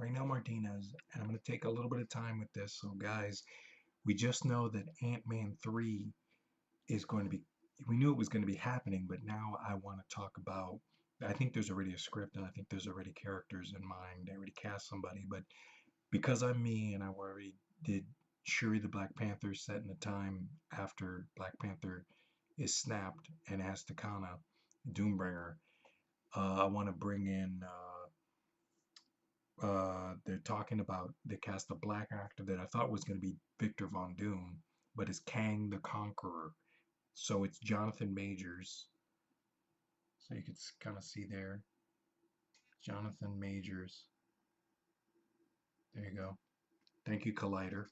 Raynel Martinez, and I'm going to take a little bit of time with this. So, guys, we just know that Ant-Man 3 is going to be, we knew it was going to be happening, but now I want to talk about, I think there's already a script and I think there's already characters in mind. They already cast somebody, but because I'm me and I already did Shuri the Black Panther set in the time after Black Panther is snapped and has to kind of Doombringer, I want to bring in they're talking about they cast a black actor that I thought was going to be Victor Von Doom, but it's Kang the Conqueror. So it's Jonathan Majors. So you can kind of see there, Jonathan Majors. There you go. Thank you, Collider.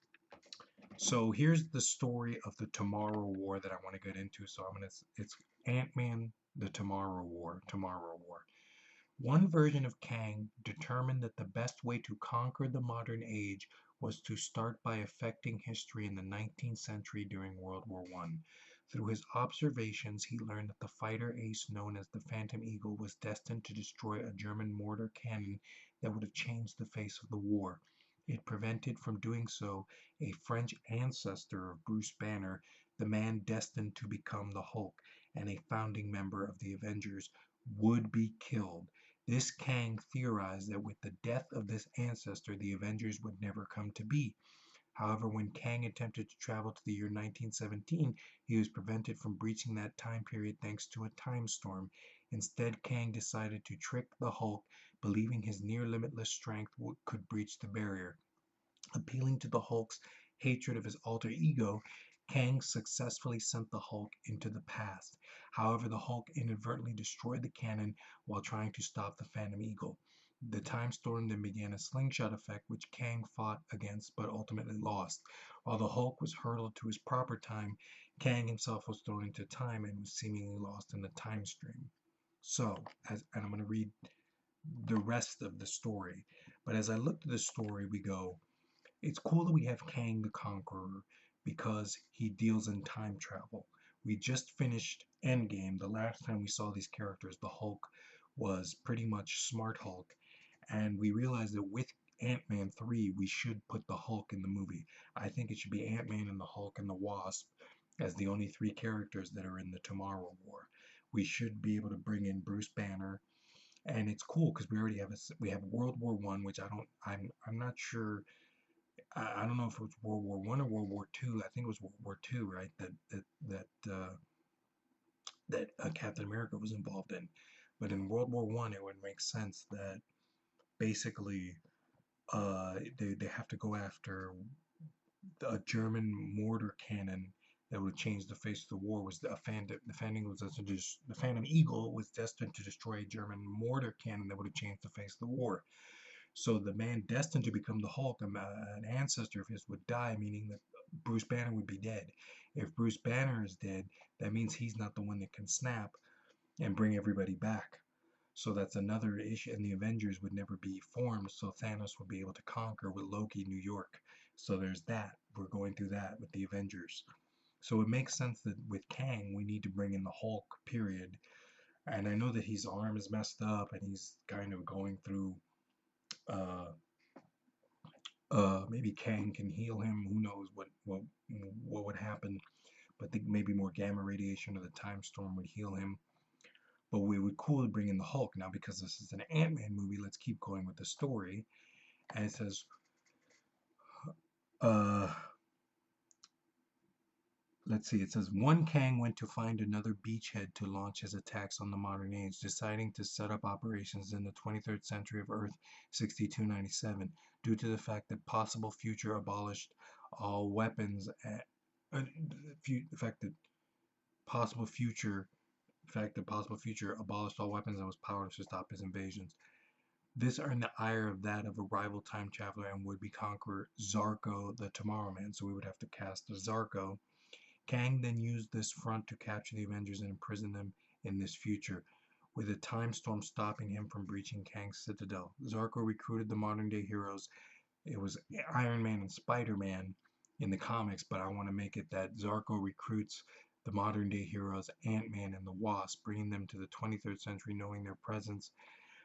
So here's the story of the Tomorrow War that I want to get into. So it's Ant-Man, the Tomorrow War, Tomorrow War. One version of Kang determined that the best way to conquer the modern age was to start by affecting history in the 19th century during World War I. Through his observations, he learned that the fighter ace known as the Phantom Eagle was destined to destroy a German mortar cannon that would have changed the face of the war. It prevented from doing so a French ancestor of Bruce Banner, the man destined to become the Hulk and a founding member of the Avengers, would be killed. This Kang theorized that with the death of this ancestor, the Avengers would never come to be. However, when Kang attempted to travel to the year 1917, he was prevented from breaching that time period thanks to a time storm. Instead, Kang decided to trick the Hulk, believing his near limitless strength could breach the barrier. Appealing to the Hulk's hatred of his alter ego, Kang successfully sent the Hulk into the past. However, the Hulk inadvertently destroyed the cannon while trying to stop the Phantom Eagle. The time storm then began a slingshot effect, which Kang fought against but ultimately lost. While the Hulk was hurtled to his proper time, Kang himself was thrown into time and was seemingly lost in the time stream. So, and I'm going to read the rest of the story. But as I looked at the story, we go, it's cool that we have Kang the Conqueror because he deals in time travel. We just finished Endgame. The last time we saw these characters, the Hulk was pretty much Smart Hulk, and we realized that with Ant-Man 3, we should put the Hulk in the movie. I think it should be Ant-Man and the Hulk and the Wasp as the only three characters that are in the Tomorrow War. We should be able to bring in Bruce Banner, and it's cool because we already have we have World War One, which I'm not sure. I don't know if it was World War One or World War Two. I think it was World War Two, right? That Captain America was involved in. But in World War One, it would make sense that basically they have to go after a German mortar cannon that would change the face of the war. Was the Phantom was the Phantom Eagle was destined to destroy a German mortar cannon that would have changed the face of the war. So the man destined to become the Hulk, an ancestor of his, would die, meaning that Bruce Banner would be dead. If Bruce Banner is dead, that means he's not the one that can snap and bring everybody back. So that's another issue, and the Avengers would never be formed, so Thanos would be able to conquer with Loki, New York. So there's that. We're going through that with the Avengers. So it makes sense that with Kang, we need to bring in the Hulk, period. And I know that his arm is messed up and he's kind of going through uh, maybe Kang can heal him. Who knows what would happen? But think maybe more gamma radiation or the time storm would heal him. But we would cool to bring in the Hulk now because this is an Ant-Man movie. Let's keep going with the story. And it says, uh, let's see. It says one Kang went to find another beachhead to launch his attacks on the modern age, deciding to set up operations in the 23rd century of Earth 6297 due to the fact that possible future abolished all weapons. The fact that possible future possible future abolished all weapons and was powerless to stop his invasions. This earned the ire of that of a rival time traveler and would-be conqueror Zarrko the Tomorrow Man. So we would have to cast Zarrko. Kang then used this front to capture the Avengers and imprison them in this future, with a time storm stopping him from breaching Kang's citadel. Zarrko recruited the modern-day heroes. It was Iron Man and Spider-Man in the comics, but I want to make it that Zarrko recruits the modern-day heroes Ant-Man and the Wasp, bringing them to the 23rd century, knowing their presence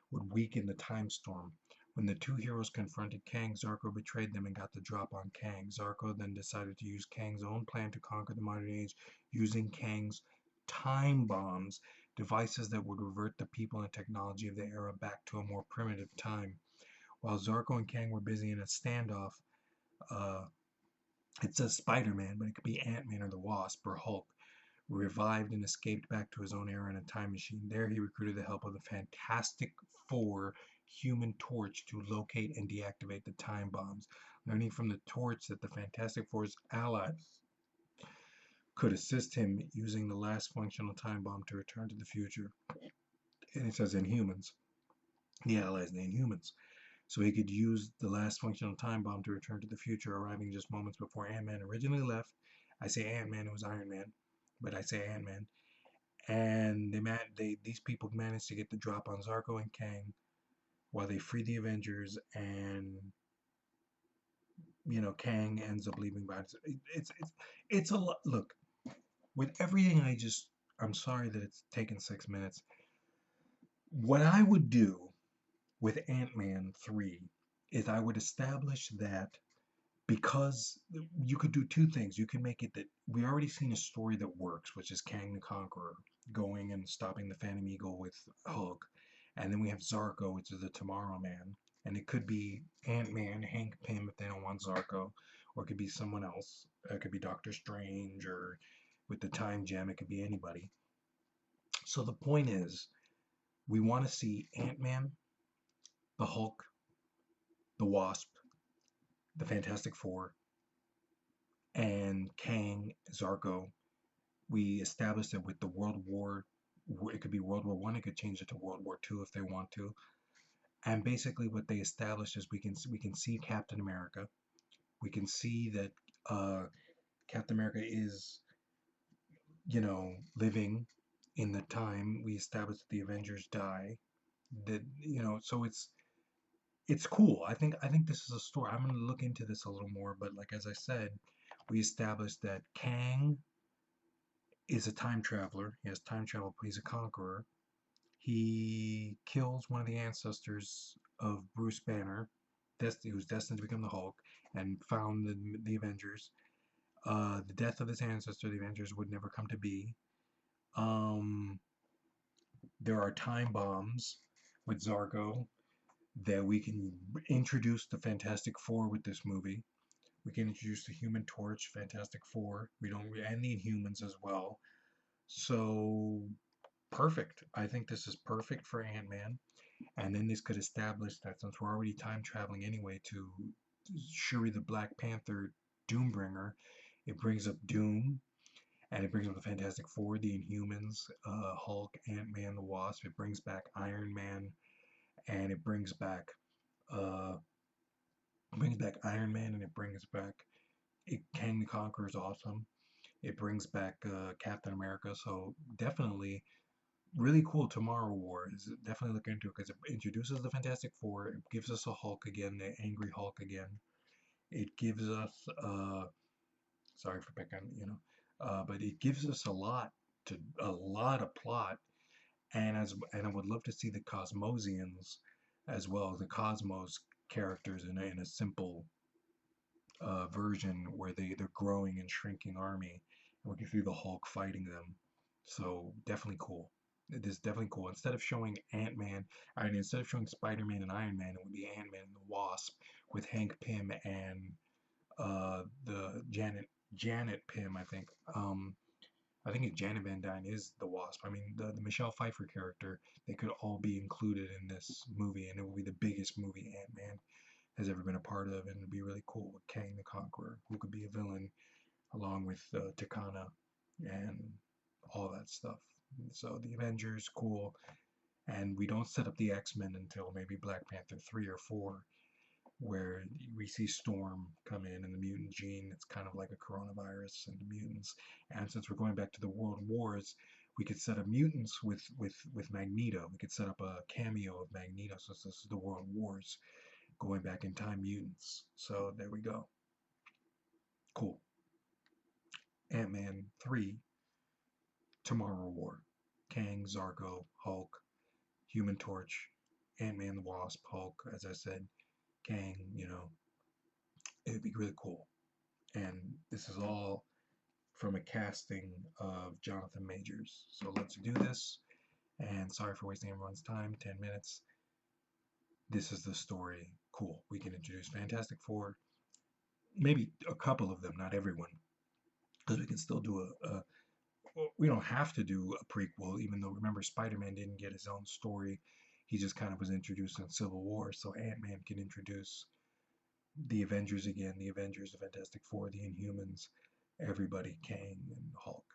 would weaken the time storm. When the two heroes confronted Kang, Zarrko betrayed them and got the drop on Kang. Zarrko then decided to use Kang's own plan to conquer the modern age using Kang's time bombs, devices that would revert the people and technology of the era back to a more primitive time. While Zarrko and Kang were busy in a standoff, uh, it says Spider-Man, but it could be Ant-Man or the Wasp or Hulk, revived and escaped back to his own era in a time machine. There he recruited the help of the Fantastic Four Human Torch to locate and deactivate the time bombs, learning from the Torch that the Fantastic Four's allies could assist him using the last functional time bomb to return to the future. And it says Inhumans, the allies, the Inhumans. So he could use the last functional time bomb to return to the future, arriving just moments before Ant-Man originally left. I say Ant-Man, it was Iron Man, but I say Ant-Man. And these people managed to get the drop on Zarrko and Kang while they free the Avengers, and Kang ends up leaving behind. It's a lot. Look, with everything I'm sorry that it's taken 6 minutes. What I would do with Ant-Man 3 is I would establish that, because you could do two things. You can make it that we already seen a story that works, which is Kang the Conqueror going and stopping the Phantom Eagle with Hulk. And then we have Zarrko, which is the Tomorrow Man. And it could be Ant-Man, Hank Pym if they don't want Zarrko. Or it could be someone else. It could be Doctor Strange, or with the Time Gem, it could be anybody. So the point is, we want to see Ant-Man, the Hulk, the Wasp, the Fantastic Four, and Kang, Zarrko. We established that with the World War, it could be World War One. It could change it to World War Two if they want to. And basically, what they established is we can see Captain America. We can see that Captain America is, living in the time we established that the Avengers die. That so it's cool. I think this is a story. I'm going to look into this a little more, but like as I said, we established that Kang is a time traveler. He has time travel, but he's a conqueror. He kills one of the ancestors of Bruce Banner, who's destined to become the Hulk, and found the Avengers. The death of his ancestor, the Avengers, would never come to be. Um, there are time bombs with Zarrko that we can introduce the Fantastic Four with this movie. We can introduce the Human Torch, Fantastic Four. We don't, and the Inhumans as well. So perfect. I think this is perfect for Ant-Man. And then this could establish that since we're already time traveling anyway to Shuri the Black Panther Doombringer, it brings up Doom, and it brings up the Fantastic Four, the Inhumans, Hulk, Ant-Man, the Wasp. It brings back Iron Man, and it uh, brings back Iron Man, and it brings back Kang the Conqueror is awesome. It brings back Captain America. So definitely really cool. Tomorrow War is definitely look into it because it introduces the Fantastic Four. It gives us a Hulk again, the angry Hulk again. It gives us sorry for picking, but it gives us a lot of plot, and I would love to see the Kosmosians as well, the Cosmos characters in a simple version where they're growing and shrinking army, and we can see the Hulk fighting them. So definitely cool. It is definitely cool. Instead of showing Ant-Man, I mean, instead of showing Spider-Man and Iron Man, it would be Ant-Man and the Wasp with Hank Pym and the Janet Pym. I think if Janet Van Dyne is the Wasp. I mean, the Michelle Pfeiffer character. They could all be included in this movie, and it will be the biggest movie Ant-Man has ever been a part of, and it'd be really cool with Kang the Conqueror, who could be a villain along with Takana and all that stuff. So the Avengers, cool, and we don't set up the X-Men until maybe Black Panther 3 or 4, where we see Storm come in and the mutant gene. It's kind of like a coronavirus and the mutants. And since we're going back to the World Wars, we could set up mutants with Magneto. We could set up a cameo of Magneto. So this is the World Wars, going back in time mutants. So there we go. Cool. Ant-Man 3, Tomorrow War. Kang, Zarrko, Hulk, Human Torch, Antman, the Wasp, Hulk, as I said, Kang, it would be really cool. And this is all from a casting of Jonathan Majors. So let's do this. And sorry for wasting everyone's time, 10 minutes. This is the story. Cool. We can introduce Fantastic Four, maybe a couple of them, not everyone, because we can still do well, we don't have to do a prequel, even though remember Spider-Man didn't get his own story. He just kind of was introduced in Civil War, so Ant-Man can introduce the Avengers again, the Avengers, the Fantastic Four, the Inhumans, everybody, Kang and Hulk.